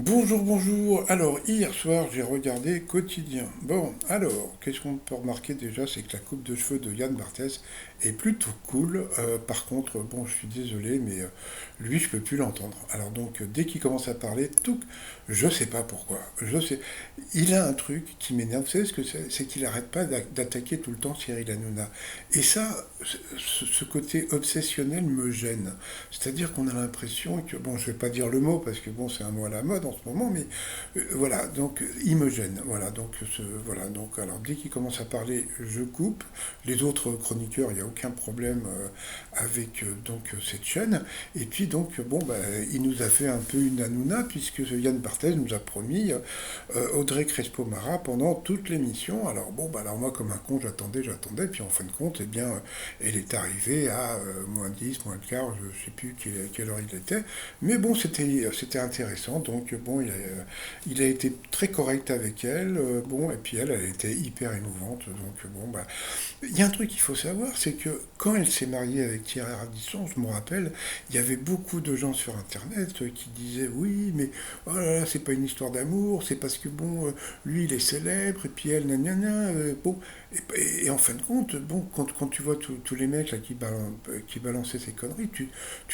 Bonjour, bonjour. Alors, hier soir, j'ai regardé Quotidien. Bon, alors, qu'est-ce qu'on peut remarquer déjà, c'est que la coupe de cheveux de Yann Barthès est plutôt cool. Par contre, bon, je suis désolé, mais lui, je peux plus l'entendre. Alors donc, dès qu'il commence à parler, tout, je sais pas pourquoi. Je sais, il a un truc qui m'énerve. Vous savez ce que c'est qu'il arrête pas d'attaquer tout le temps Cyril Hanouna. Et ça, ce côté obsessionnel me gêne. C'est-à-dire qu'on a l'impression que, bon, je vais pas dire le mot parce que bon, c'est un mot à la mode en ce moment, mais voilà, donc il me gêne. Voilà, donc, voilà, donc alors dès qu'il commence à parler, je coupe. Les autres chroniqueurs, il n'y a aucun problème avec cette chaîne. Et puis donc, bon, bah, il nous a fait un peu une Hanouna puisque Yann Barthès nous a promis Audrey Crespo-Mara pendant toute l'émission. Alors bon, bah, alors moi comme un con, j'attendais, puis en fin de compte, eh bien, elle est arrivée à moins 10, moins le quart, je ne sais plus quelle heure il était. Mais bon, c'était intéressant. Donc bon, il a été très correct avec elle. Bon, et puis elle était hyper émouvante. Donc bon, bah, il y a un truc qu'il faut savoir, c'est que quand elle s'est mariée avec Thierry Ardisson, je me rappelle, il y avait beaucoup de gens sur Internet qui disaient oui, mais oh là là, c'est pas une histoire d'amour, c'est parce que bon, lui il est célèbre et puis elle, nanana, bon, et en fin de compte, bon, quand tu vois tous les mecs là qui balançaient ces conneries, tu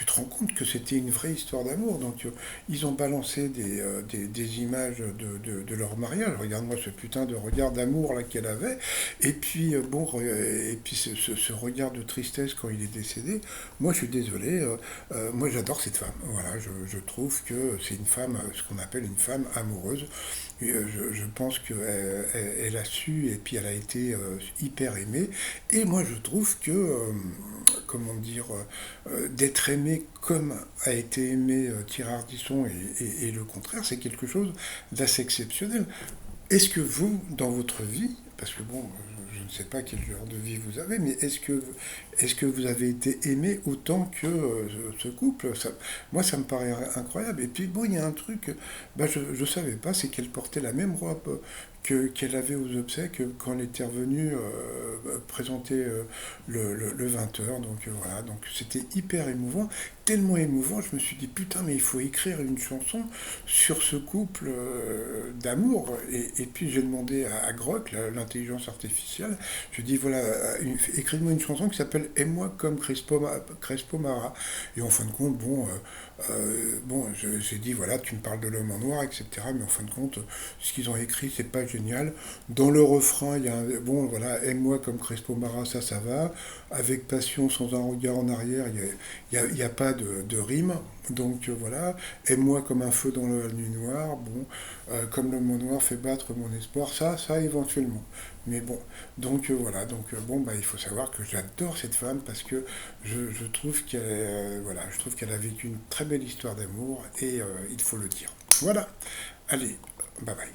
te rends compte que c'était une vraie histoire d'amour. Donc ils ont balancé des images de leur mariage. Regarde-moi ce putain de regard d'amour là qu'elle avait. Et puis bon, et puis ce regard de tristesse quand il est décédé. Moi, je suis désolé. Moi, j'adore cette femme. Voilà, je trouve que c'est une femme, ce qu'on appelle une femme amoureuse. Je pense qu'elle a su et puis elle a été hyper aimée. Et moi, je trouve que, comment dire, d'être aimé comme a été aimé Thierry Ardisson et le contraire, c'est quelque chose d'assez exceptionnel. Est-ce que vous, dans votre vie, parce que bon, je ne sais pas quel genre de vie vous avez, mais est-ce que vous avez été aimé autant que ce couple ça, moi, ça me paraît incroyable. Et puis, bon, il y a un truc, bah, je ne savais pas, c'est qu'elle portait la même robe qu'elle avait aux obsèques quand elle était revenue présenter le 20h. Donc voilà, donc c'était hyper émouvant, tellement émouvant, je me suis dit putain, mais il faut écrire une chanson sur ce couple d'amour. Et puis j'ai demandé à Grok, l'intelligence artificielle, je dis voilà, écris-moi une chanson qui s'appelle Aime-moi comme Crespo Mara. Et en fin de compte, bon, j'ai dit voilà, tu me parles de l'homme en noir, etc. Mais en fin de compte, ce qu'ils ont écrit, c'est pas génial. Dans le refrain, il y a un, bon, voilà, aime-moi comme Crespo Mara, ça va. Avec passion, sans un regard en arrière, il y a pas de rime. Donc voilà, aime-moi comme un feu dans la nuit noire, bon, comme le mot noir fait battre mon espoir, ça éventuellement. Mais bon, donc voilà, donc bon, bah, il faut savoir que j'adore cette femme parce que je trouve qu'elle voilà, je trouve qu'elle a vécu une très belle histoire d'amour et il faut le dire. Voilà, allez, bye bye.